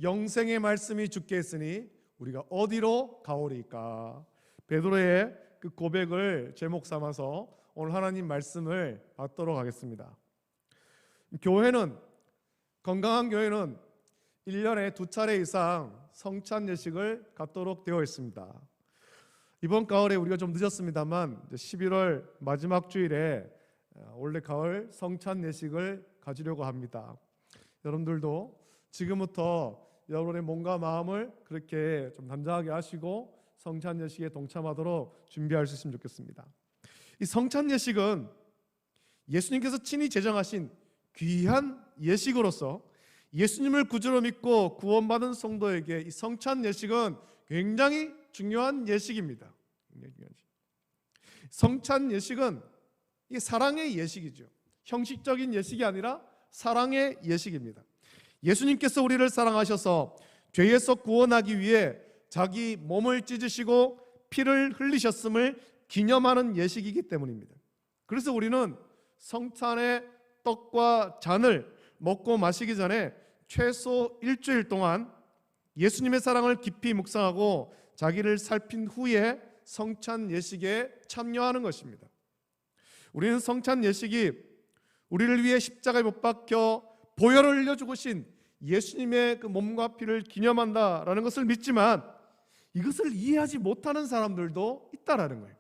영생의 말씀이 주께 있으니 우리가 어디로 가오리까? 베드로의 그 고백을 제목 삼아서 오늘 하나님 말씀을 받도록 하겠습니다. 건강한 교회는 1년에 2차례 이상 성찬 예식을 갖도록 되어 있습니다. 이번 가을에 우리가 좀 늦었습니다만 11월 마지막 주일에 올해 가을 성찬 예식을 가지려고 합니다. 여러분들도 지금부터 여러분의 몸과 마음을 그렇게 좀 단장하게 하시고 성찬 예식에 동참하도록 준비할 수 있으면 좋겠습니다. 이 성찬 예식은 예수님께서 친히 제정하신 귀한 예식으로서 예수님을 구주로 믿고 구원받은 성도에게 이 성찬 예식은 굉장히 중요한 예식입니다. 성찬 예식은 이 사랑의 예식이죠. 형식적인 예식이 아니라 사랑의 예식입니다. 예수님께서 우리를 사랑하셔서 죄에서 구원하기 위해 자기 몸을 찢으시고 피를 흘리셨음을 기념하는 예식이기 때문입니다. 그래서 우리는 성찬의 떡과 잔을 먹고 마시기 전에 최소 일주일 동안 예수님의 사랑을 깊이 묵상하고 자기를 살핀 후에 성찬 예식에 참여하는 것입니다. 우리는 성찬 예식이 우리를 위해 십자가에 못 박혀 보혈을 흘려 죽으신 예수님의 그 몸과 피를 기념한다라는 것을 믿지만 이것을 이해하지 못하는 사람들도 있다라는 거예요.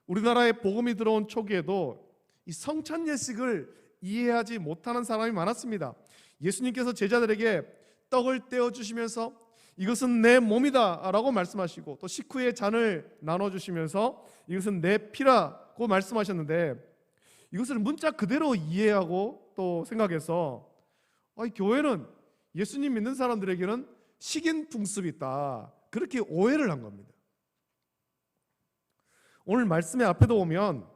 우리나라에 복음이 들어온 초기에도 이 성찬 예식을 이해하지 못하는 사람이 많았습니다. 예수님께서 제자들에게 떡을 떼어 주시면서 이것은 내 몸이다 라고 말씀하시고 또 식후에 잔을 나눠주시면서 이것은 내 피라고 말씀하셨는데 이것을 문자 그대로 이해하고 또 생각해서 교회는 예수님 믿는 사람들에게는 식인 풍습이 있다 그렇게 오해를 한 겁니다. 오늘 말씀의 앞에도 보면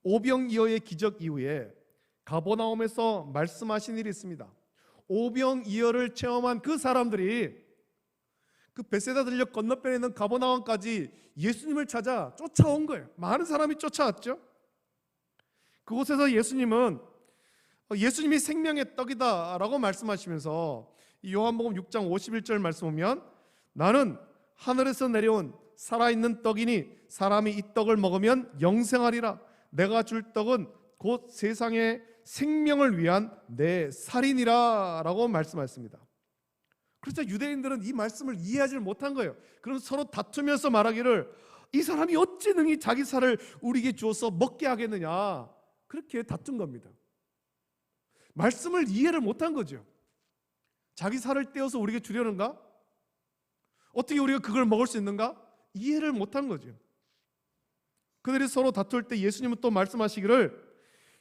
오병이어의 기적 이후에 가버나움에서 말씀하신 일이 있습니다. 오병이어를 체험한 그 사람들이 그 베세다 들녘 건너편에 있는 가버나움까지 예수님을 찾아 쫓아온 거예요. 많은 사람이 쫓아왔죠. 그곳에서 예수님은 예수님이 생명의 떡이다 라고 말씀하시면서 이 요한복음 6장 51절 말씀 보면 나는 하늘에서 내려온 살아있는 떡이니 사람이 이 떡을 먹으면 영생하리라. 내가 줄 떡은 곧 세상의 생명을 위한 내 살이니라 라고 말씀하셨습니다. 그래서 유대인들은 이 말씀을 이해하지 못한 거예요. 그럼 서로 다투면서 말하기를 이 사람이 어찌 능히 자기 살을 우리에게 주어서 먹게 하겠느냐 그렇게 다툰 겁니다. 말씀을 이해를 못한 거죠. 자기 살을 떼어서 우리에게 주려는가? 어떻게 우리가 그걸 먹을 수 있는가? 이해를 못한 거죠. 그들이 서로 다툴 때 예수님은 또 말씀하시기를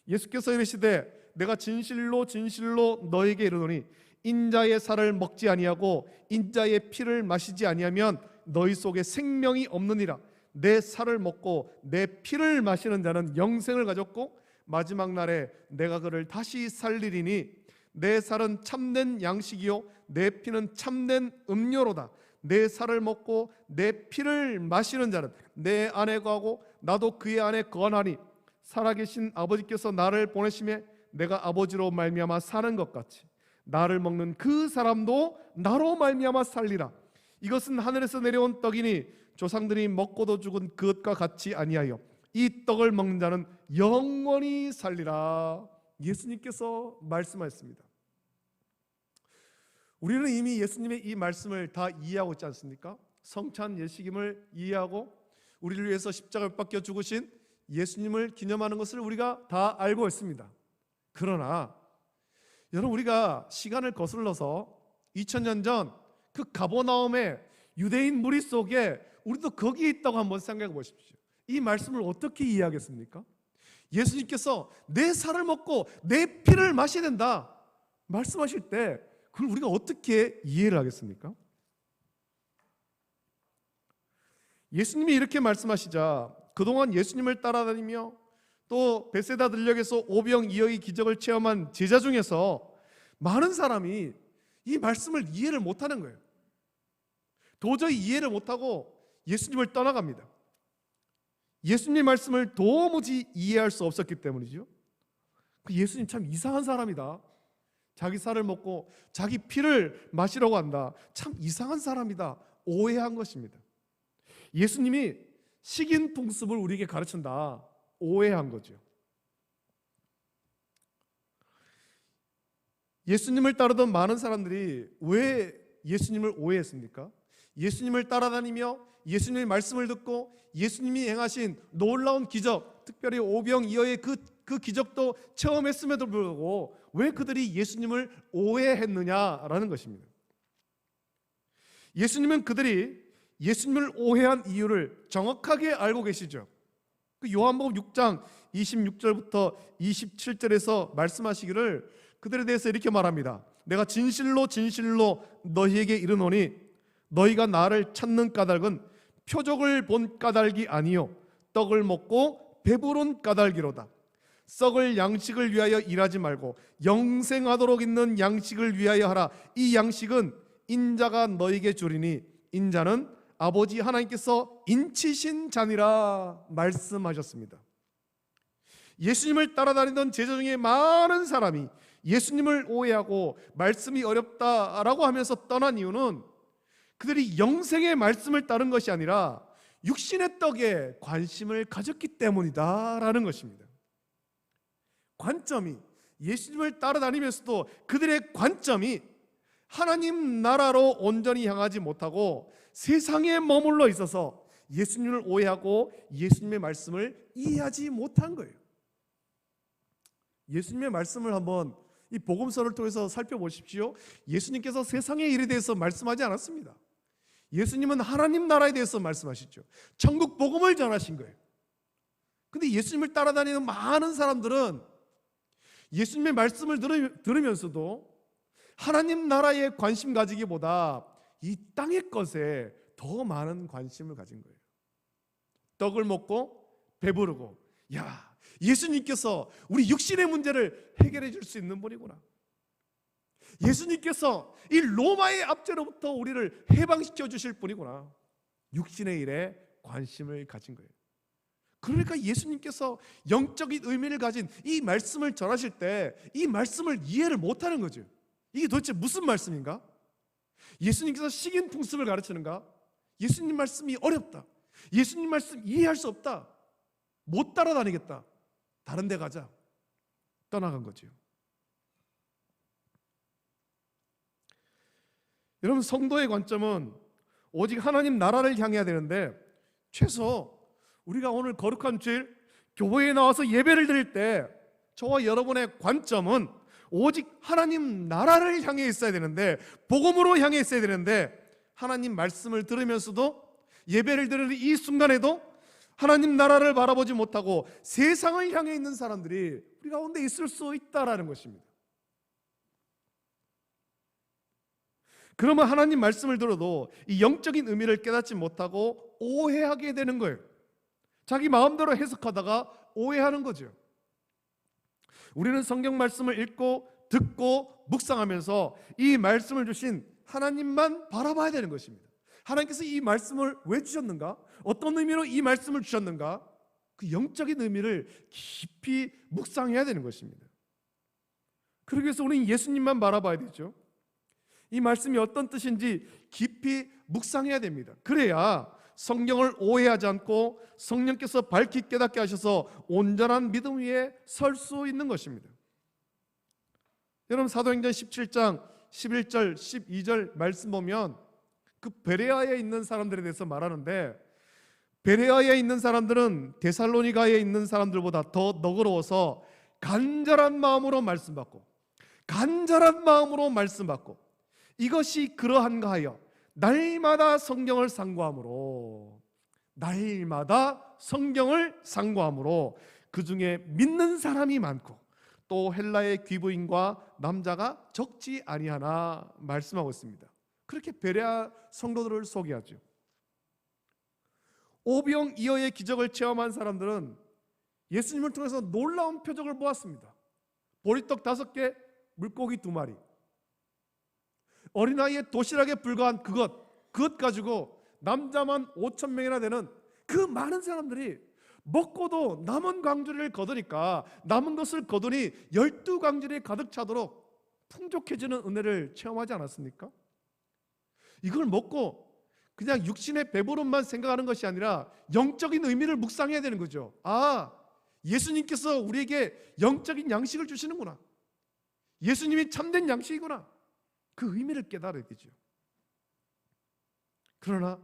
예수께서 이르시되 내가 진실로 진실로 너에게 이르노니 인자의 살을 먹지 아니하고 인자의 피를 마시지 아니하면 너희 속에 생명이 없느니라. 내 살을 먹고 내 피를 마시는 자는 영생을 가졌고 마지막 날에 내가 그를 다시 살리리니 내 살은 참된 양식이요 내 피는 참된 음료로다. 내 살을 먹고 내 피를 마시는 자는 내 안에 거하고 나도 그의 안에 거하나니 살아계신 아버지께서 나를 보내심에 내가 아버지로 말미암아 사는 것 같이 나를 먹는 그 사람도 나로 말미암아 살리라. 이것은 하늘에서 내려온 떡이니 조상들이 먹고도 죽은 그것과 같이 아니하여 이 떡을 먹는 자는 영원히 살리라. 예수님께서 말씀하셨습니다. 우리는 이미 예수님의 이 말씀을 다 이해하고 있지 않습니까? 성찬 예식임을 이해하고 우리를 위해서 십자가를 박혀 죽으신 예수님을 기념하는 것을 우리가 다 알고 있습니다. 그러나 여러분 우리가 시간을 거슬러서 2000년 전 그 가버나움의 유대인 무리 속에 우리도 거기에 있다고 한번 생각해 보십시오. 이 말씀을 어떻게 이해하겠습니까? 예수님께서 내 살을 먹고 내 피를 마셔야 된다 말씀하실 때 그걸 우리가 어떻게 이해를 하겠습니까? 예수님이 이렇게 말씀하시자 그동안 예수님을 따라다니며 또 베세다 들녘에서 오병이어의 기적을 체험한 제자 중에서 많은 사람이 이 말씀을 이해를 못하는 거예요. 도저히 이해를 못하고 예수님을 떠나갑니다. 예수님 말씀을 도무지 이해할 수 없었기 때문이죠. 예수님 참 이상한 사람이다. 자기 살을 먹고 자기 피를 마시려고 한다. 참 이상한 사람이다. 오해한 것입니다. 예수님이 식인 풍습을 우리에게 가르친다. 오해한 거죠. 예수님을 따르던 많은 사람들이 왜 예수님을 오해했습니까? 예수님을 따라다니며 예수님의 말씀을 듣고 예수님이 행하신 놀라운 기적, 특별히 오병이어의 그 기적도 체험했음에도 불구하고 왜 그들이 예수님을 오해했느냐라는 것입니다. 예수님은 그들이 예수님을 오해한 이유를 정확하게 알고 계시죠. 그 요한복음 6장 26절부터 27절에서 말씀하시기를 그들에 대해서 이렇게 말합니다. 내가 진실로 진실로 너희에게 이르노니 너희가 나를 찾는 까닭은 표적을 본 까닭이 아니요 떡을 먹고 배부른 까닭이로다. 썩을 양식을 위하여 일하지 말고 영생하도록 있는 양식을 위하여 하라. 이 양식은 인자가 너희에게 주리니 인자는 아버지 하나님께서 인치신 자니라 말씀하셨습니다. 예수님을 따라다니던 제자 중에 많은 사람이 예수님을 오해하고 말씀이 어렵다라고 하면서 떠난 이유는 그들이 영생의 말씀을 따른 것이 아니라 육신의 떡에 관심을 가졌기 때문이다라는 것입니다. 관점이, 예수님을 따라다니면서도 그들의 관점이 하나님 나라로 온전히 향하지 못하고 세상에 머물러 있어서 예수님을 오해하고 예수님의 말씀을 이해하지 못한 거예요. 예수님의 말씀을 한번 이 복음서를 통해서 살펴보십시오. 예수님께서 세상의 일에 대해서 말씀하지 않았습니다. 예수님은 하나님 나라에 대해서 말씀하시죠. 천국 복음을 전하신 거예요. 근데 예수님을 따라다니는 많은 사람들은 예수님의 말씀을 들으면서도 하나님 나라에 관심 가지기보다 이 땅의 것에 더 많은 관심을 가진 거예요. 떡을 먹고 배부르고, 야, 예수님께서 우리 육신의 문제를 해결해 줄 수 있는 분이구나. 예수님께서 이 로마의 압제로부터 우리를 해방시켜 주실 분이구나. 육신의 일에 관심을 가진 거예요. 그러니까 예수님께서 영적인 의미를 가진 이 말씀을 전하실 때 이 말씀을 이해를 못하는 거죠. 이게 도대체 무슨 말씀인가? 예수님께서 식인 풍습을 가르치는가? 예수님 말씀이 어렵다. 예수님 말씀 이해할 수 없다. 못 따라다니겠다. 다른 데 가자. 떠나간 거죠. 여러분, 성도의 관점은 오직 하나님 나라를 향해야 되는데, 최소 우리가 오늘 거룩한 주일 교회에 나와서 예배를 드릴 때 저와 여러분의 관점은 오직 하나님 나라를 향해 있어야 되는데, 복음으로 향해 있어야 되는데, 하나님 말씀을 들으면서도 예배를 드리는 이 순간에도 하나님 나라를 바라보지 못하고 세상을 향해 있는 사람들이 우리 가운데 있을 수 있다라는 것입니다. 그러면 하나님 말씀을 들어도 이 영적인 의미를 깨닫지 못하고 오해하게 되는 거예요. 자기 마음대로 해석하다가 오해하는 거죠. 우리는 성경 말씀을 읽고 듣고 묵상하면서 이 말씀을 주신 하나님만 바라봐야 되는 것입니다. 하나님께서 이 말씀을 왜 주셨는가? 어떤 의미로 이 말씀을 주셨는가? 그 영적인 의미를 깊이 묵상해야 되는 것입니다. 그러기 위해서 우리는 예수님만 바라봐야 되죠. 이 말씀이 어떤 뜻인지 깊이 묵상해야 됩니다. 그래야 성경을 오해하지 않고 성령께서 밝히 깨닫게 하셔서 온전한 믿음 위에 설 수 있는 것입니다. 여러분, 사도행전 17장 11절 12절 말씀 보면 그 베레아에 있는 사람들에 대해서 말하는데, 베레아에 있는 사람들은 데살로니가에 있는 사람들보다 더 너그러워서 간절한 마음으로 말씀받고 이것이 그러한가 하여 날마다 성경을 상고함으로 그 중에 믿는 사람이 많고 또 헬라의 귀부인과 남자가 적지 아니하나 말씀하고 있습니다. 그렇게 베레아 성도들을 소개하죠. 오병이어의 기적을 체험한 사람들은 예수님을 통해서 놀라운 표적을 보았습니다. 보리떡 5개, 물고기 2마리. 어린아이의 도시락에 불과한 그것 가지고 남자만 5,000명이나 되는 그 많은 사람들이 먹고도 남은 광주리를 거두니까 남은 것을 거두니 12광주리에 가득 차도록 풍족해지는 은혜를 체험하지 않았습니까? 이걸 먹고 그냥 육신의 배부름만 생각하는 것이 아니라 영적인 의미를 묵상해야 되는 거죠. 아, 예수님께서 우리에게 영적인 양식을 주시는구나. 예수님이 참된 양식이구나. 그 의미를 깨달아야 되죠. 그러나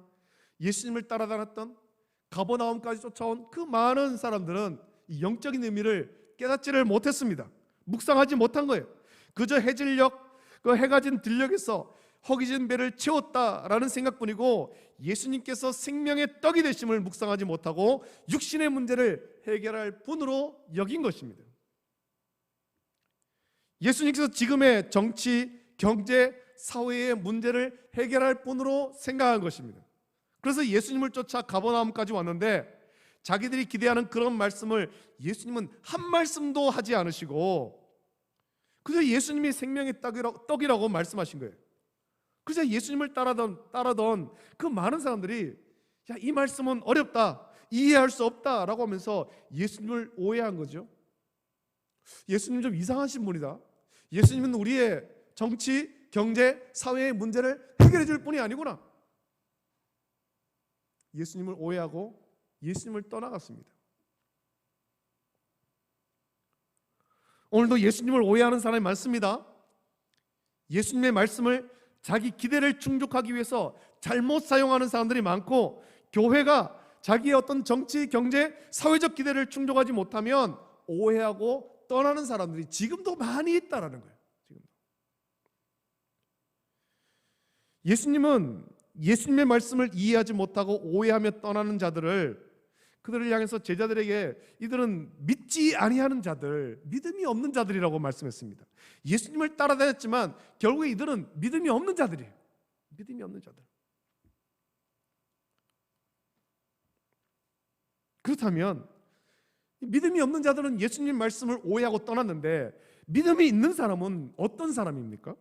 예수님을 따라다녔던 가버나움까지 쫓아온 그 많은 사람들은 이 영적인 의미를 깨닫지를 못했습니다. 묵상하지 못한 거예요. 그저 해질녘, 그 해가 진 들녘에서 허기진 배를 채웠다라는 생각뿐이고 예수님께서 생명의 떡이 되심을 묵상하지 못하고 육신의 문제를 해결할 분으로 여긴 것입니다. 예수님께서 지금의 정치, 경제, 사회의 문제를 해결할 분으로 생각한 것입니다. 그래서 예수님을 쫓아 가버나움까지 왔는데 자기들이 기대하는 그런 말씀을 예수님은 한 말씀도 하지 않으시고 그저 예수님이 생명의 떡이라고 말씀하신 거예요. 그래서 예수님을 따라던 그 많은 사람들이 야, 이 말씀은 어렵다, 이해할 수 없다라고 하면서 예수님을 오해한 거죠. 예수님 좀 이상하신 분이다. 예수님은 우리의 정치, 경제, 사회의 문제를 해결해 줄 분이 아니구나. 예수님을 오해하고 예수님을 떠나갔습니다. 오늘도 예수님을 오해하는 사람이 많습니다. 예수님의 말씀을 자기 기대를 충족하기 위해서 잘못 사용하는 사람들이 많고 교회가 자기의 어떤 정치, 경제, 사회적 기대를 충족하지 못하면 오해하고 떠나는 사람들이 지금도 많이 있다라는 거예요. 지금도. 예수님은 예수님의 말씀을 이해하지 못하고 오해하며 떠나는 자들을 그들을 향해서 제자들에게 이들은 믿지 아니하는 자들, 믿음이 없는 자들이라고 말씀했습니다. 예수님을 따라다녔지만 결국에 이들은 믿음이 없는 자들이에요. 믿음이 없는 자들. 그렇다면 믿음이 없는 자들은 예수님 말씀을 오해하고 떠났는데 믿음이 있는 사람은 어떤 사람입니까?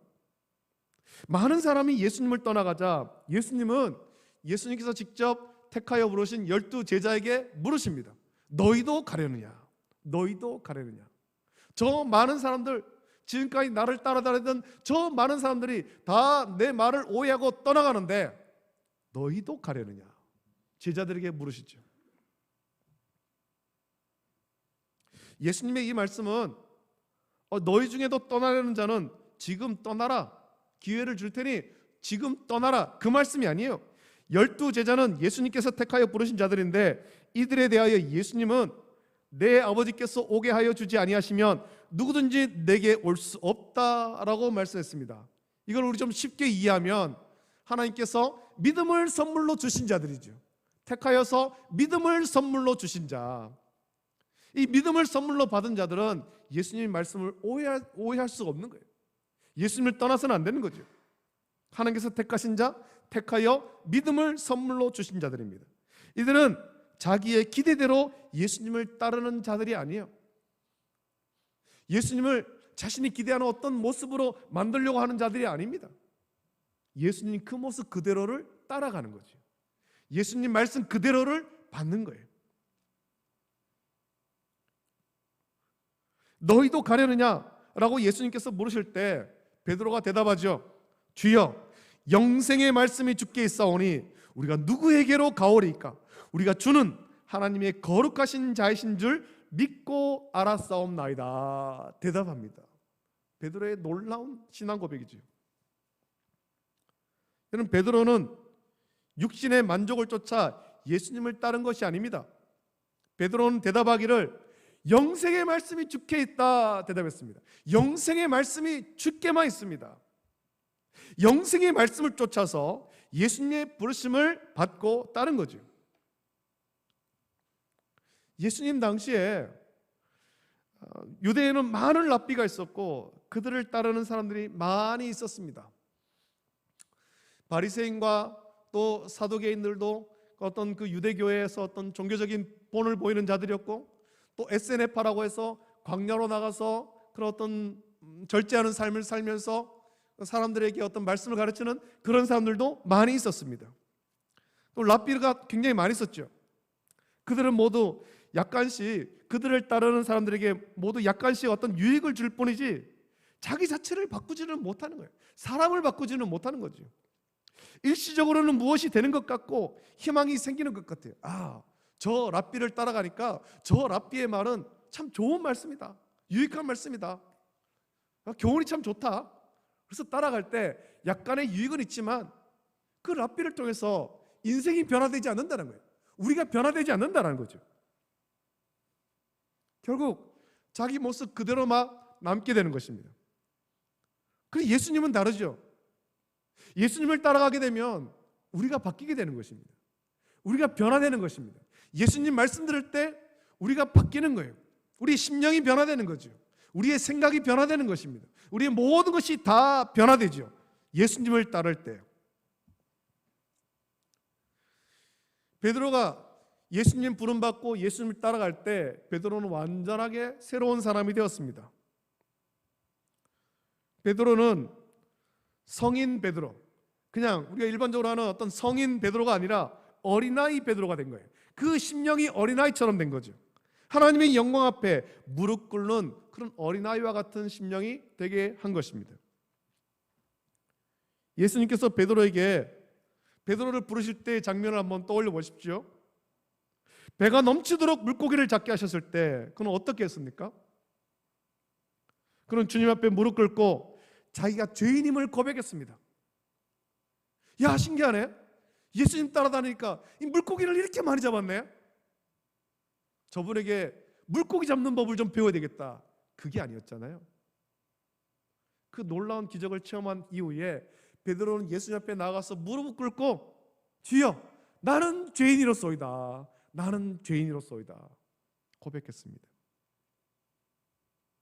많은 사람이 예수님을 떠나가자 예수님께서 직접 택하여 부르신 12 제자에게 물으십니다. 너희도 가려느냐? 너희도 가려느냐? 저 많은 사람들, 지금까지 나를 따라다니던 저 많은 사람들이 다 내 말을 오해하고 떠나가는데 너희도 가려느냐? 제자들에게 물으시죠. 예수님의 이 말씀은 너희 중에도 떠나려는 자는 지금 떠나라, 기회를 줄 테니 지금 떠나라, 그 말씀이 아니에요. 12 제자는 예수님께서 택하여 부르신 자들인데 이들에 대하여 예수님은 내 아버지께서 오게 하여 주지 아니하시면 누구든지 내게 올 수 없다라고 말씀했습니다. 이걸 우리 좀 쉽게 이해하면 하나님께서 믿음을 선물로 주신 자들이죠. 택하여서 믿음을 선물로 주신 자. 이 믿음을 선물로 받은 자들은 예수님의 말씀을 오해할 수가 없는 거예요. 예수님을 떠나서는 안 되는 거죠. 하나님께서 택하신 자, 택하여 믿음을 선물로 주신 자들입니다. 이들은 자기의 기대대로 예수님을 따르는 자들이 아니에요. 예수님을 자신이 기대하는 어떤 모습으로 만들려고 하는 자들이 아닙니다. 예수님 그 모습 그대로를 따라가는 거죠. 예수님 말씀 그대로를 받는 거예요. 너희도 가려느냐? 라고 예수님께서 물으실 때 베드로가 대답하죠. 주여, 영생의 말씀이 주께 있사오니 우리가 누구에게로 가오리이까? 우리가 주는 하나님의 거룩하신 자이신 줄 믿고 알았사옵나이다. 대답합니다. 베드로의 놀라운 신앙 고백이죠. 여러분, 베드로는 육신의 만족을 쫓아 예수님을 따른 것이 아닙니다. 베드로는 대답하기를 영생의 말씀이 주께 있다 대답했습니다. 영생의 말씀이 주께만 있습니다. 영생의 말씀을 쫓아서 예수님의 부르심을 받고 따른 거죠. 예수님 당시에 유대에는 많은 랍비가 있었고 그들을 따르는 사람들이 많이 있었습니다. 바리새인과 또 사두개인들도 어떤 그 유대교회에서 어떤 종교적인 본을 보이는 자들이었고 또 SNF라고 해서 광야로 나가서 그런 어떤 절제하는 삶을 살면서 사람들에게 어떤 말씀을 가르치는 그런 사람들도 많이 있었습니다. 또 랍비가 굉장히 많이 있었죠. 그들은 모두 약간씩 그들을 따르는 사람들에게 모두 약간씩 어떤 유익을 줄 뿐이지 자기 자체를 바꾸지는 못하는 거예요. 사람을 바꾸지는 못하는 거죠. 일시적으로는 무엇이 되는 것 같고 희망이 생기는 것 같아요. 저 랍비를 따라가니까 저 랍비의 말은 참 좋은 말씀이다, 유익한 말씀이다, 교훈이 참 좋다. 그래서 따라갈 때 약간의 유익은 있지만 그 랍비를 통해서 인생이 변화되지 않는다는 거예요. 우리가 변화되지 않는다는 거죠. 결국 자기 모습 그대로 막 남게 되는 것입니다. 그런데 예수님은 다르죠. 예수님을 따라가게 되면 우리가 바뀌게 되는 것입니다. 우리가 변화되는 것입니다. 예수님 말씀 들을 때 우리가 바뀌는 거예요. 우리의 심령이 변화되는 거죠. 우리의 생각이 변화되는 것입니다. 우리의 모든 것이 다 변화되죠. 예수님을 따를 때. 베드로가 예수님 부름받고 예수님을 따라갈 때 베드로는 완전하게 새로운 사람이 되었습니다. 베드로는 성인 베드로, 그냥 우리가 일반적으로 하는 어떤 성인 베드로가 아니라 어린아이 베드로가 된 거예요. 그 심령이 어린아이처럼 된 거죠. 하나님의 영광 앞에 무릎 꿇는 그런 어린아이와 같은 심령이 되게 한 것입니다. 예수님께서 베드로를 부르실 때의 장면을 한번 떠올려 보십시오. 배가 넘치도록 물고기를 잡게 하셨을 때 그는 어떻게 했습니까? 그는 주님 앞에 무릎 꿇고 자기가 죄인임을 고백했습니다. 야, 신기하네. 예수님 따라다니니까 이 물고기를 이렇게 많이 잡았네. 저분에게 물고기 잡는 법을 좀 배워야 되겠다. 그게 아니었잖아요. 그 놀라운 기적을 체험한 이후에 베드로는 예수님 앞에 나가서 무릎을 꿇고 주여, 나는 죄인이로소이다. 나는 죄인이로소이다. 고백했습니다.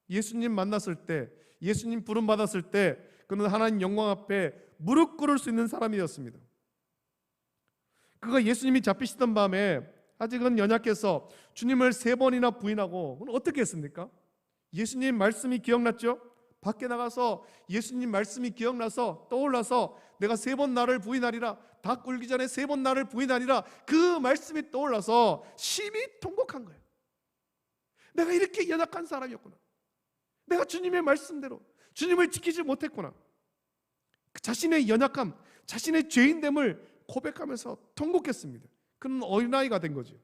예수님 만났을 때, 예수님 부름 받았을 때 그는 하나님 영광 앞에 무릎 꿇을 수 있는 사람이었습니다. 그가 예수님이 잡히시던 밤에 아직은 연약해서 주님을 3번이나 부인하고 그는 어떻게 했습니까? 예수님 말씀이 기억났죠? 밖에 나가서 예수님 말씀이 기억나서 떠올라서 내가 3번 나를 부인하리라, 닭 굴기 전에 3번 나를 부인하리라, 그 말씀이 떠올라서 심히 통곡한 거예요. 내가 이렇게 연약한 사람이었구나. 내가 주님의 말씀대로 주님을 지키지 못했구나. 자신의 연약함, 자신의 죄인됨을 고백하면서 통곡했습니다. 그는 어린아이가 된 거죠.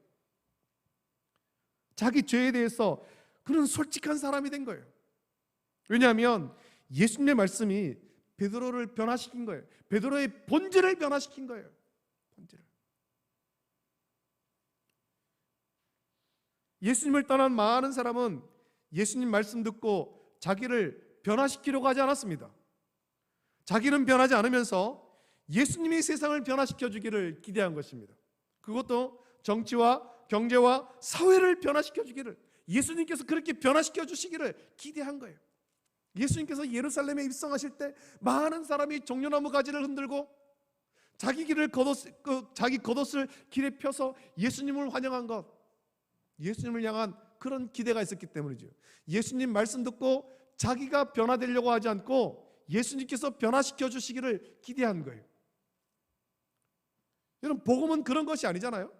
자기 죄에 대해서 그는 솔직한 사람이 된 거예요. 왜냐하면 예수님의 말씀이 베드로를 변화시킨 거예요. 베드로의 본질을 변화시킨 거예요. 본질을. 예수님을 떠난 많은 사람은 예수님 말씀 듣고 자기를 변화시키려고 하지 않았습니다. 자기는 변하지 않으면서 예수님이 세상을 변화시켜 주기를 기대한 것입니다. 그것도 정치와 경제와 사회를 변화시켜 주기를, 예수님께서 그렇게 변화시켜 주시기를 기대한 거예요. 예수님께서 예루살렘에 입성하실 때 많은 사람이 종려나무 가지를 흔들고 자기 겉옷을 길에 펴서 예수님을 환영한 것, 예수님을 향한 그런 기대가 있었기 때문이죠. 예수님 말씀 듣고 자기가 변화되려고 하지 않고 예수님께서 변화시켜 주시기를 기대한 거예요. 여러분, 복음은 그런 것이 아니잖아요.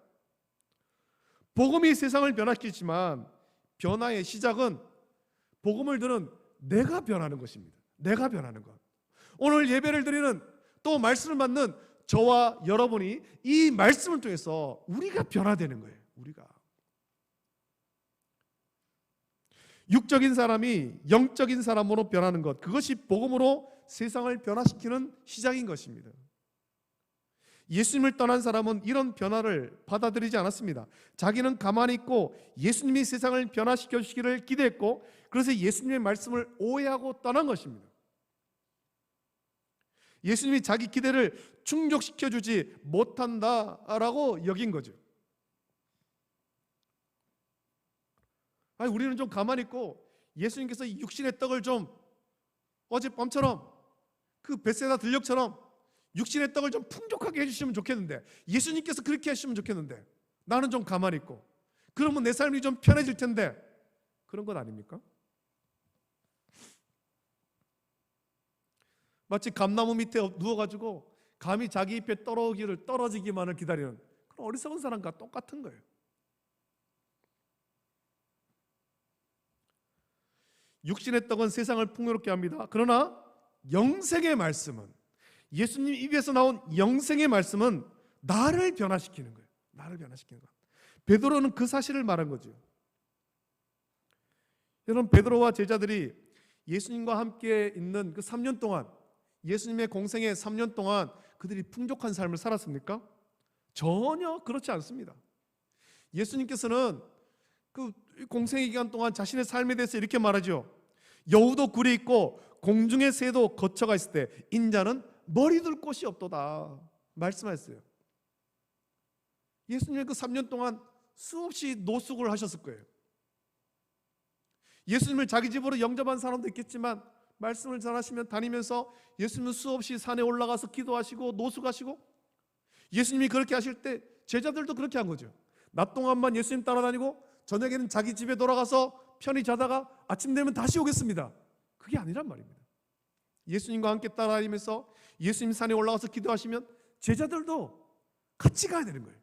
복음이 세상을 변화시키지만 변화의 시작은 복음을 들은 내가 변하는 것입니다. 내가 변하는 것. 오늘 예배를 드리는, 또 말씀을 받는 저와 여러분이 이 말씀을 통해서 우리가 변화되는 거예요. 우리가 육적인 사람이 영적인 사람으로 변하는 것, 그것이 복음으로 세상을 변화시키는 시작인 것입니다. 예수님을 떠난 사람은 이런 변화를 받아들이지 않았습니다. 자기는 가만히 있고 예수님이 세상을 변화시켜 주시기를 기대했고, 그래서 예수님의 말씀을 오해하고 떠난 것입니다. 예수님이 자기 기대를 충족시켜 주지 못한다라고 여긴 거죠. 아니, 우리는 좀 가만히 있고 예수님께서 육신의 떡을 좀 어젯밤처럼 그 벳세다 들녘처럼 육신의 떡을 좀 풍족하게 해주시면 좋겠는데, 예수님께서 그렇게 하시면 좋겠는데 나는 좀 가만히 있고, 그러면 내 삶이 좀 편해질 텐데, 그런 건 아닙니까? 마치 감나무 밑에 누워가지고 감이 자기 잎에 떨어지기만을 기다리는 그런 어리석은 사람과 똑같은 거예요. 육신의 떡은 세상을 풍요롭게 합니다. 그러나 영생의 말씀은, 예수님 입에서 나온 영생의 말씀은 나를 변화시키는 거예요. 나를 변화시키는 거예요. 베드로는 그 사실을 말한 거죠. 여러분, 베드로와 제자들이 예수님과 함께 있는 그 3년 동안, 예수님의 공생의 3년 동안 그들이 풍족한 삶을 살았습니까? 전혀 그렇지 않습니다. 예수님께서는 그 공생의 기간 동안 자신의 삶에 대해서 이렇게 말하죠. 여우도 굴에 있고 공중의 새도 거처가 있을 때 인자는 머리 둘 곳이 없도다 말씀하셨어요. 예수님은 그 3년 동안 수없이 노숙을 하셨을 거예요. 예수님을 자기 집으로 영접한 사람도 있겠지만 말씀을 전하시면 다니면서 예수님은 수없이 산에 올라가서 기도하시고 노숙하시고, 예수님이 그렇게 하실 때 제자들도 그렇게 한 거죠. 낮 동안만 예수님 따라다니고 저녁에는 자기 집에 돌아가서 편히 자다가 아침 되면 다시 오겠습니다. 그게 아니란 말입니다. 예수님과 함께 따라다니면서 예수님 산에 올라가서 기도하시면 제자들도 같이 가야 되는 거예요.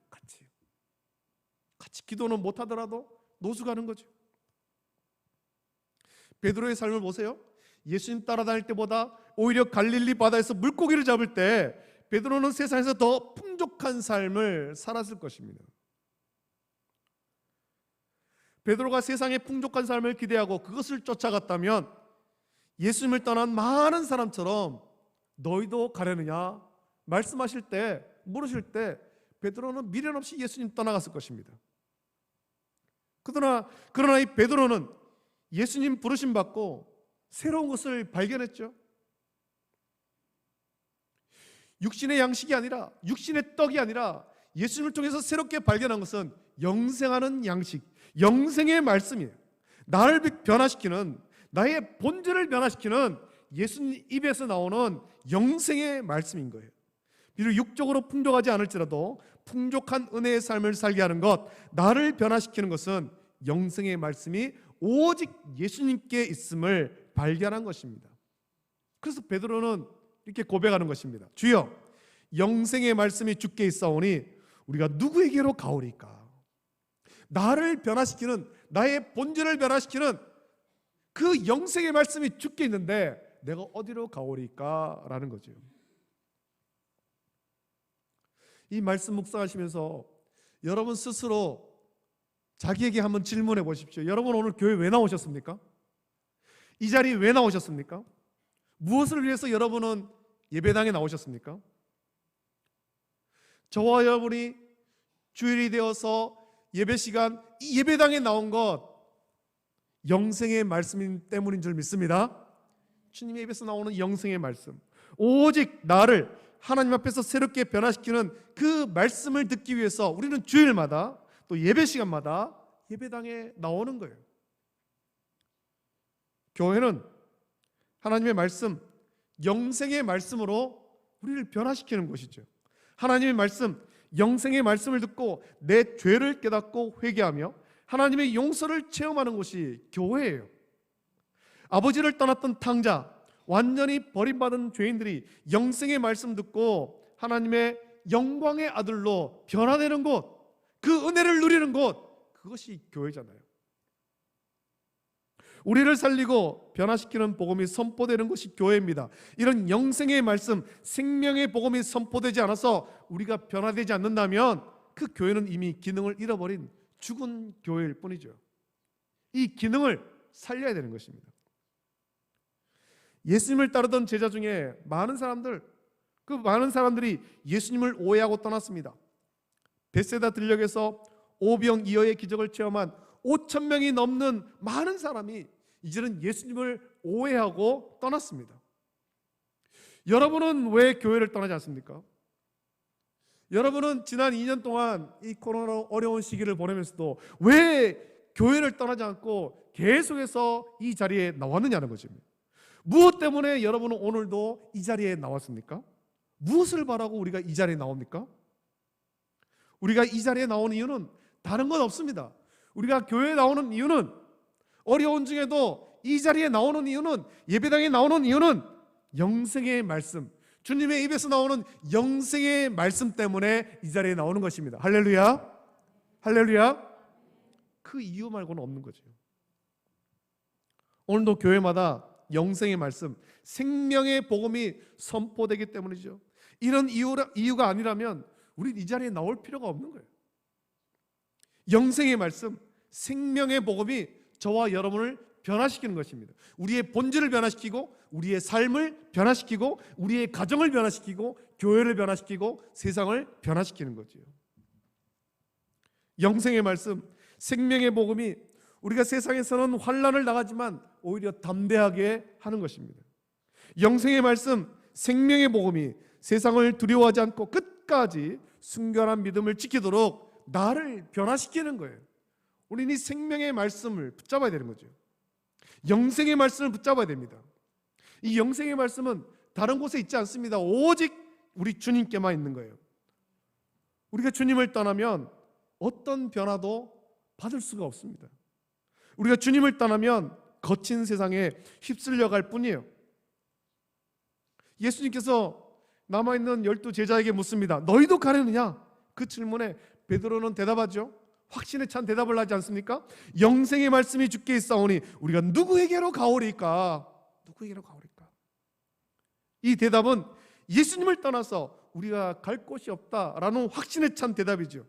같이 기도는 못하더라도 노숙하는 거죠. 베드로의 삶을 보세요. 예수님 따라다닐 때보다 오히려 갈릴리 바다에서 물고기를 잡을 때 베드로는 세상에서 더 풍족한 삶을 살았을 것입니다. 베드로가 세상의 풍족한 삶을 기대하고 그것을 쫓아갔다면 예수님을 떠난 많은 사람처럼 너희도 가려느냐 말씀하실 때, 물으실 때 베드로는 미련 없이 예수님 떠나갔을 것입니다. 그러나 이 베드로는 예수님 부르심 받고 새로운 것을 발견했죠. 육신의 양식이 아니라, 육신의 떡이 아니라 예수님을 통해서 새롭게 발견한 것은 영생하는 양식, 영생의 말씀이에요. 나를 변화시키는, 나의 본질을 변화시키는 예수님 입에서 나오는 영생의 말씀인 거예요. 비록 육적으로 풍족하지 않을지라도 풍족한 은혜의 삶을 살게 하는 것, 나를 변화시키는 것은 영생의 말씀이 오직 예수님께 있음을 발견한 것입니다. 그래서 베드로는 이렇게 고백하는 것입니다. 주여, 영생의 말씀이 주께 있사오니 우리가 누구에게로 가오리까? 나를 변화시키는, 나의 본질을 변화시키는 그 영생의 말씀이 주께 있는데 내가 어디로 가오리까? 라는 거죠. 이 말씀 묵상하시면서 여러분 스스로 자기에게 한번 질문해 보십시오. 여러분 오늘 교회 왜 나오셨습니까? 이 자리에 왜 나오셨습니까? 무엇을 위해서 여러분은 예배당에 나오셨습니까? 저와 여러분이 주일이 되어서 예배 시간 이 예배당에 나온 것 영생의 말씀 때문인 줄 믿습니다. 주님의 입에서 나오는 영생의 말씀, 오직 나를 하나님 앞에서 새롭게 변화시키는 그 말씀을 듣기 위해서 우리는 주일마다 또 예배 시간마다 예배당에 나오는 거예요. 교회는 하나님의 말씀, 영생의 말씀으로 우리를 변화시키는 곳이죠. 하나님의 말씀, 영생의 말씀을 듣고 내 죄를 깨닫고 회개하며 하나님의 용서를 체험하는 곳이 교회예요. 아버지를 떠났던 탕자, 완전히 버림받은 죄인들이 영생의 말씀 듣고 하나님의 영광의 아들로 변화되는 곳, 그 은혜를 누리는 곳, 그것이 교회잖아요. 우리를 살리고 변화시키는 복음이 선포되는 것이 교회입니다. 이런 영생의 말씀, 생명의 복음이 선포되지 않아서 우리가 변화되지 않는다면 그 교회는 이미 기능을 잃어버린 죽은 교회일 뿐이죠. 이 기능을 살려야 되는 것입니다. 예수님을 따르던 제자 중에 많은 사람들이 예수님을 오해하고 떠났습니다. 벳세다 들녘에서 오병이어의 기적을 체험한 5,000명이 넘는 많은 사람이 이제는 예수님을 오해하고 떠났습니다. 여러분은 왜 교회를 떠나지 않습니까? 여러분은 지난 2년 동안 이 코로나 어려운 시기를 보내면서도 왜 교회를 떠나지 않고 계속해서 이 자리에 나왔느냐는 것입니다. 무엇 때문에 여러분은 오늘도 이 자리에 나왔습니까? 무엇을 바라고 우리가 이 자리에 나옵니까? 우리가 이 자리에 나오는 이유는 다른 건 없습니다. 우리가 교회에 나오는 이유는, 어려운 중에도 이 자리에 나오는 이유는, 예배당에 나오는 이유는 영생의 말씀, 주님의 입에서 나오는 영생의 말씀 때문에 이 자리에 나오는 것입니다. 할렐루야, 할렐루야. 그 이유 말고는 없는 거죠. 오늘도 교회마다 영생의 말씀, 생명의 복음이 선포되기 때문이죠. 이런 이유가 아니라면 우린 이 자리에 나올 필요가 없는 거예요. 영생의 말씀, 생명의 복음이 저와 여러분을 변화시키는 것입니다. 우리의 본질을 변화시키고, 우리의 삶을 변화시키고, 우리의 가정을 변화시키고, 교회를 변화시키고, 세상을 변화시키는 거죠. 영생의 말씀, 생명의 복음이 우리가 세상에서는 환난을 당하지만 오히려 담대하게 하는 것입니다. 영생의 말씀, 생명의 복음이 세상을 두려워하지 않고 끝까지 순결한 믿음을 지키도록 나를 변화시키는 거예요. 우리는 이 생명의 말씀을 붙잡아야 되는 거죠. 영생의 말씀을 붙잡아야 됩니다. 이 영생의 말씀은 다른 곳에 있지 않습니다. 오직 우리 주님께만 있는 거예요. 우리가 주님을 떠나면 어떤 변화도 받을 수가 없습니다. 우리가 주님을 떠나면 거친 세상에 휩쓸려 갈 뿐이에요. 예수님께서 남아있는 12 제자에게 묻습니다. 너희도 가려느냐? 그 질문에 베드로는 대답하죠. 확신에 찬 대답을 하지 않습니까? 영생의 말씀이 주께 있사오니 우리가 누구에게로 가오리까? 누구에게로 가오리까? 이 대답은 예수님을 떠나서 우리가 갈 곳이 없다라는 확신에 찬 대답이죠.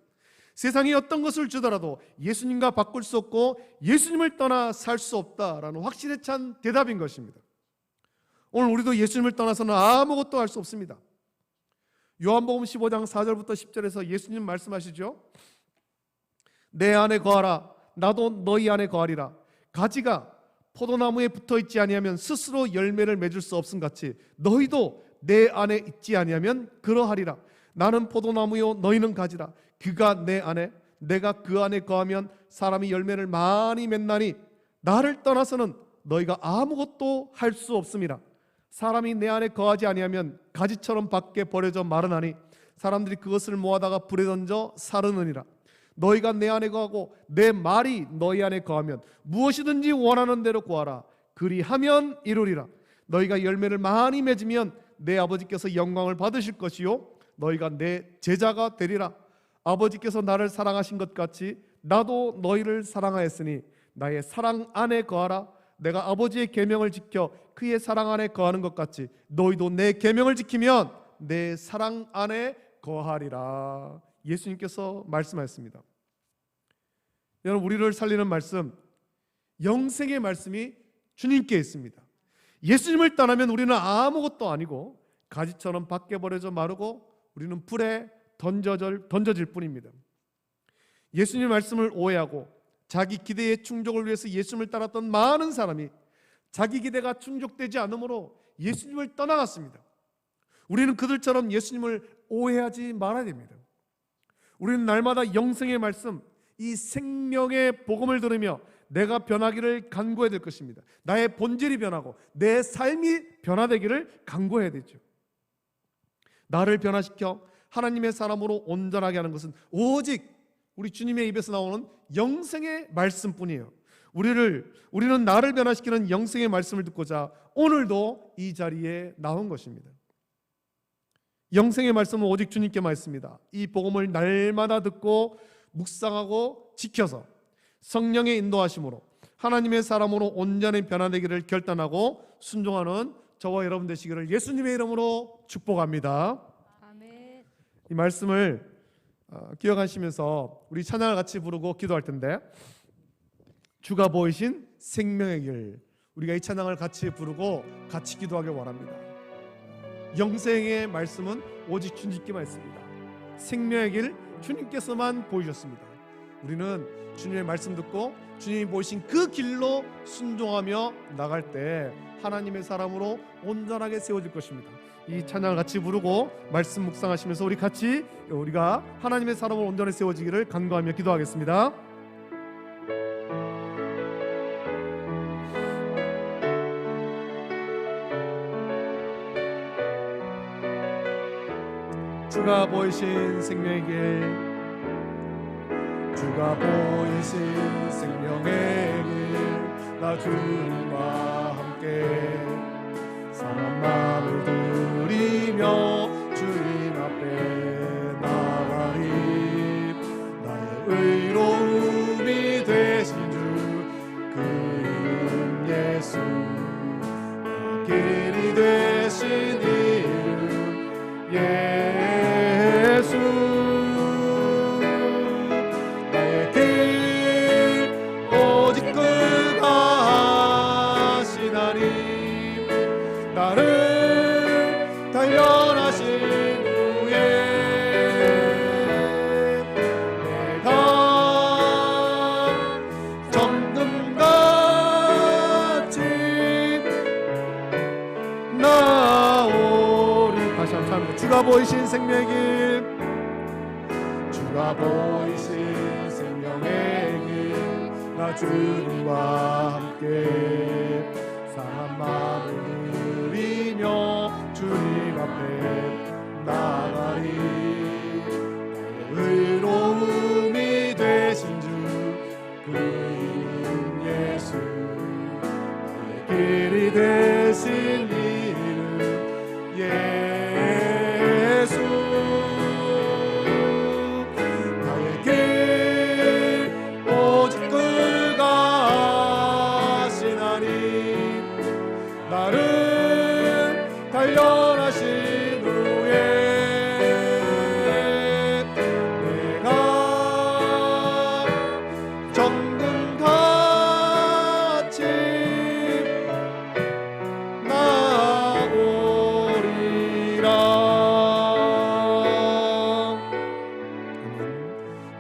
세상이 어떤 것을 주더라도 예수님과 바꿀 수 없고 예수님을 떠나 살 수 없다라는 확신에 찬 대답인 것입니다. 오늘 우리도 예수님을 떠나서는 아무것도 할 수 없습니다. 요한복음 15장 4절부터 10절에서 예수님 말씀하시죠. 내 안에 거하라 나도 너희 안에 거하리라. 가지가 포도나무에 붙어있지 아니하면 스스로 열매를 맺을 수 없음 같이 너희도 내 안에 있지 아니하면 그러하리라. 나는 포도나무요 너희는 가지라. 그가 내 안에 내가 그 안에 거하면 사람이 열매를 많이 맺나니 나를 떠나서는 너희가 아무것도 할 수 없음이라. 사람이 내 안에 거하지 아니하면 가지처럼 밖에 버려져 마르나니 사람들이 그것을 모아다가 불에 던져 사르느니라. 너희가 내 안에 거하고 내 말이 너희 안에 거하면 무엇이든지 원하는 대로 구하라. 그리하면 이루리라. 너희가 열매를 많이 맺으면 내 아버지께서 영광을 받으실 것이요 너희가 내 제자가 되리라. 아버지께서 나를 사랑하신 것 같이 나도 너희를 사랑하였으니 나의 사랑 안에 거하라. 내가 아버지의 계명을 지켜 그의 사랑 안에 거하는 것 같이 너희도 내 계명을 지키면 내 사랑 안에 거하리라. 예수님께서 말씀하셨습니다. 여러분, 우리를 살리는 말씀, 영생의 말씀이 주님께 있습니다. 예수님을 떠나면 우리는 아무것도 아니고 가지처럼 밖에 버려져 마르고 우리는 불에 던져질 뿐입니다. 예수님 말씀을 오해하고 자기 기대의 충족을 위해서 예수님을 따랐던 많은 사람이 자기 기대가 충족되지 않으므로 예수님을 떠나갔습니다. 우리는 그들처럼 예수님을 오해하지 말아야 됩니다. 우리는 날마다 영생의 말씀, 이 생명의 복음을 들으며 내가 변하기를 간구해야 될 것입니다. 나의 본질이 변하고 내 삶이 변화되기를 간구해야 되죠. 나를 변화시켜 하나님의 사람으로 온전하게 하는 것은 오직 우리 주님의 입에서 나오는 영생의 말씀뿐이에요. 우리는 나를 변화시키는 영생의 말씀을 듣고자 오늘도 이 자리에 나온 것입니다. 영생의 말씀은 오직 주님께만 있습니다. 이 복음을 날마다 듣고 묵상하고 지켜서 성령의 인도하심으로 하나님의 사람으로 온전히 변화되기를 결단하고 순종하는 저와 여러분 되시기를 예수님의 이름으로 축복합니다. 아멘. 이 말씀을 기억하시면서 우리 찬양을 같이 부르고 기도할 텐데, 주가 보이신 생명의 길, 우리가 이 찬양을 같이 부르고 같이 기도하길 원합니다. 영생의 말씀은 오직 주님께만 있습니다. 생명의 길 주님께서만 보이셨습니다. 우리는 주님의 말씀 듣고 주님이 보이신 그 길로 순종하며 나갈 때 하나님의 사람으로 온전하게 세워질 것입니다. 이 찬양을 같이 부르고 말씀 묵상하시면서 우리가 하나님의 사람으로 온전히 세워지기를 간구하며 기도하겠습니다. 주가 보이신 생명의 길, 주가 보이신 생명의 길, 나 주님과 함께 상한 마음을 드리며 주님 앞에 나가리. 나의 의로움이 되신 주, 그 이름 예수 예수 나의 길 오직 그가 하시나니 나를 단련하신 후에 내가 정금같이 나오리. 다시 한번 합니다. 주가 보이신 생명의 길, 주가 보이신 생명의 길, 나 주님과 함께 상한 마음을 누리며 주님 앞에 나가리. 의로움이 되신 주 그 이름 예수, 나의 길이 되신 이름 예수, 나의 길 오직 그가 하시나니 나를 단련하신 후에 내가 정금같이 나오리라.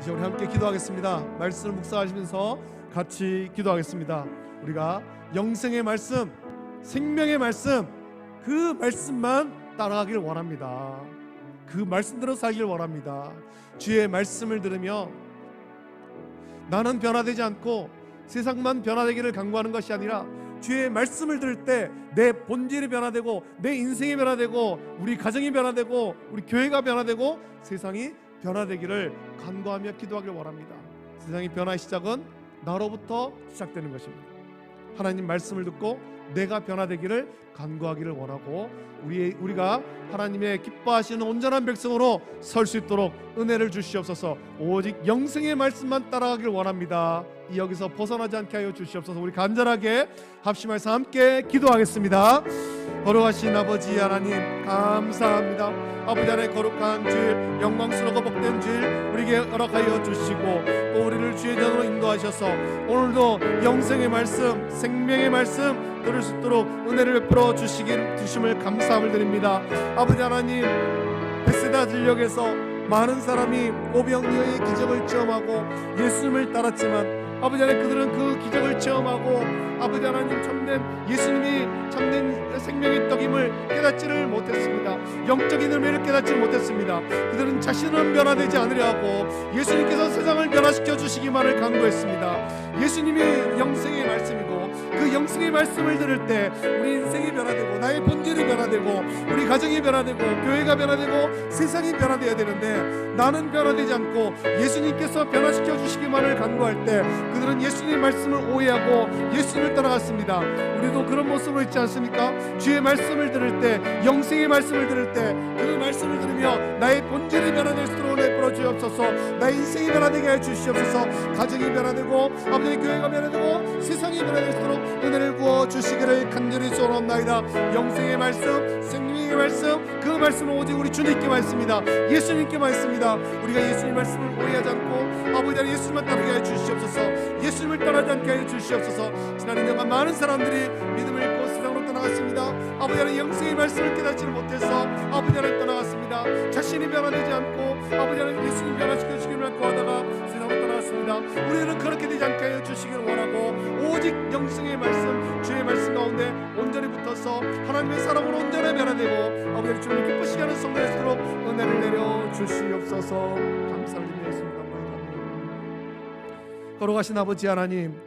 이제 우리 함께 기도하겠습니다. 말씀을 묵상하시면서 같이 기도하겠습니다. 우리가 영생의 말씀, 생명의 말씀, 그 말씀만 따라가길 원합니다. 그 말씀대로 살길 원합니다. 주의 말씀을 들으며 나는 변화되지 않고 세상만 변화되기를 간구하는 것이 아니라 주의 말씀을 들을 때 내 본질이 변화되고 내 인생이 변화되고 우리 가정이 변화되고 우리 교회가 변화되고 세상이 변화되기를 간구하며 기도하길 원합니다. 세상의 변화의 시작은 나로부터 시작되는 것입니다. 하나님 말씀을 듣고 내가 변화되기를 간구하기를 원하고 우리가 하나님의 기뻐하시는 온전한 백성으로 설 수 있도록 은혜를 주시옵소서. 오직 영생의 말씀만 따라가길 원합니다. 이 여기서 벗어나지 않게 하여 주시옵소서. 우리 간절하게 합심해서 함께 기도하겠습니다. 거룩하신 아버지 하나님 감사합니다. 아버지 하나님의 거룩한 주일, 영광스럽고 복된 주일 우리에게 허락하여 주시고 또 우리를 주의 전으로 인도하셔서 오늘도 영생의 말씀, 생명의 말씀 들을 수 있도록 은혜를 베풀어 주심을 감사함을 드립니다. 아버지 하나님, 베세다 진역에서 많은 사람이 오병이어의 기적을 체험하고 예수님을 따랐지만 아버지 하나님, 그들은 그 기적을 체험하고 아버지 하나님, 참된 예수님이 참된 생명의 떡임을 깨닫지를 못했습니다. 영적인 의미를 깨닫지 못했습니다. 그들은 자신은 변화되지 않으려 하고 예수님께서 세상을 변화시켜 주시기만을 간구했습니다. 예수님이 영생의 말씀이고 그 영생의 말씀을 들을 때 우리 인생이 변화되고 나의 본질이 변화되고 우리 가정이 변화되고 교회가 변화되고 세상이 변화되어야 되는데 나는 변화되지 않고 예수님께서 변화시켜 주시기만을 간구할 때 그들은 예수님의 말씀을 오해하고 예수님을 따라갔습니다. 우리도 그런 모습으로 있지 않습니까? 주의 말씀을 들을 때, 영생의 말씀을 들을 때 그 말씀을 들으며 나의 본질이 변화될 수 있도록 내버려 주옵소서. 나의 인생이 변화되게 해 주시옵소서. 가정이 변화되고 아버지의 교회가 변화되고 세상이 변화될 수 있도록 은혜를 부어 주시기를 간절히 소원합나이다. 영생의 말씀, 생명의 말씀, 그 말씀은 오직 우리 주님께만 있습니다. 예수님께만 있습니다. 우리가 예수님 말씀을 오해하지 않고 아버지 하나님 예수님만 따르게 해 주시옵소서. 예수님을 따르지 않게 해 주시옵소서. 지난 2년간 많은 사람들이 믿음을 잃고 세상으로 떠나갔습니다. 아버지 하나님 영생의 말씀을 깨닫지를 못해서 아버지 하나님 떠나갔습니다. 자신이 변화되지 않고 아버지 하나님 예수님 변화시켜 주시기를 구하다가 세상으로 떠나갔습니다. 우리는 그렇게 되지 않게 해 주시기를 원하고 오직 영생의 말씀, 주의 말씀 가운데 온전히 붙어서 하나님의 사랑으로 온전히 변화되고 아버지 하나님 주님을 기쁘시게 하는 성도가 되도록 은혜를 내려 주시옵소서. 감사를 드리겠습니다. 거룩하신 아버지 하나님,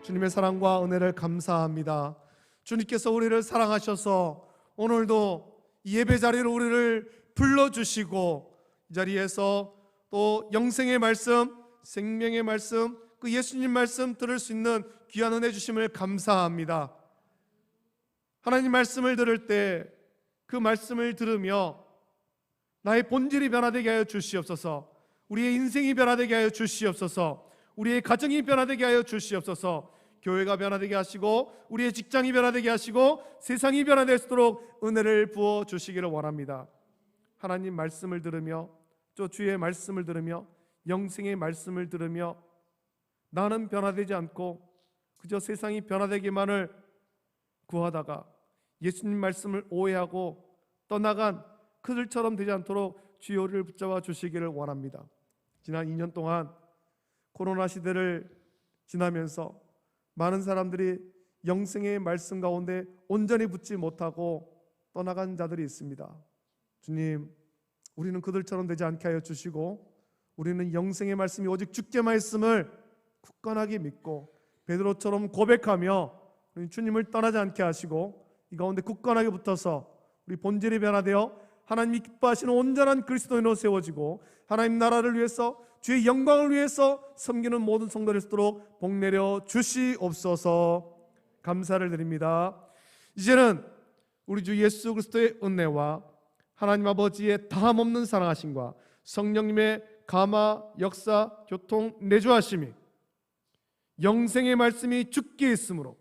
주님의 사랑과 은혜를 감사합니다. 주님께서 우리를 사랑하셔서 오늘도 예배 자리로 우리를 불러주시고 이 자리에서 또 영생의 말씀, 생명의 말씀, 그 예수님 말씀 들을 수 있는 귀한 은혜 주심을 감사합니다. 하나님 말씀을 들을 때 그 말씀을 들으며 나의 본질이 변화되게 하여 주시옵소서. 우리의 인생이 변화되게 하여 주시옵소서. 우리의 가정이 변화되게 하여 주시옵소서. 교회가 변화되게 하시고 우리의 직장이 변화되게 하시고 세상이 변화될 수 있도록 은혜를 부어 주시기를 원합니다. 하나님 말씀을 들으며 또 주의 말씀을 들으며 영생의 말씀을 들으며 나는 변화되지 않고 그저 세상이 변화되기만을 구하다가 예수님 말씀을 오해하고 떠나간 그들처럼 되지 않도록 주여 우리를 붙잡아 주시기를 원합니다. 지난 2년 동안 코로나 시대를 지나면서 많은 사람들이 영생의 말씀 가운데 온전히 붙지 못하고 떠나간 자들이 있습니다. 주님, 우리는 그들처럼 되지 않게 하여 주시고 우리는 영생의 말씀이 오직 주께만 있음을 굳건하게 믿고 베드로처럼 고백하며 우리 주님을 떠나지 않게 하시고 이 가운데 굳건하게 붙어서 우리 본질이 변화되어 하나님이 기뻐하시는 온전한 그리스도인으로 세워지고 하나님 나라를 위해서 주의 영광을 위해서 섬기는 모든 성도를 되도록 복 내려 주시옵소서. 감사를 드립니다. 이제는 우리 주 예수 그리스도의 은혜와 하나님 아버지의 다함없는 사랑하심과 성령님의 감화, 역사, 교통, 내주하심이 영생의 말씀이 주께 있으므로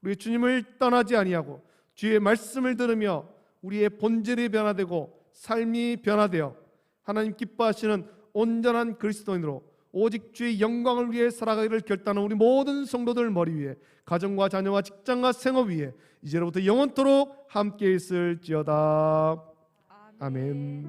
우리 주님을 떠나지 아니하고 주의 말씀을 들으며 우리의 본질이 변화되고 삶이 변화되어 하나님 기뻐하시는 온전한 그리스도인으로 오직 주의 영광을 위해 살아가기를 결단하는 우리 모든 성도들 머리 위에 가정과 자녀와 직장과 생업 위에 이제로부터 영원토록 함께 있을지어다. 아멘.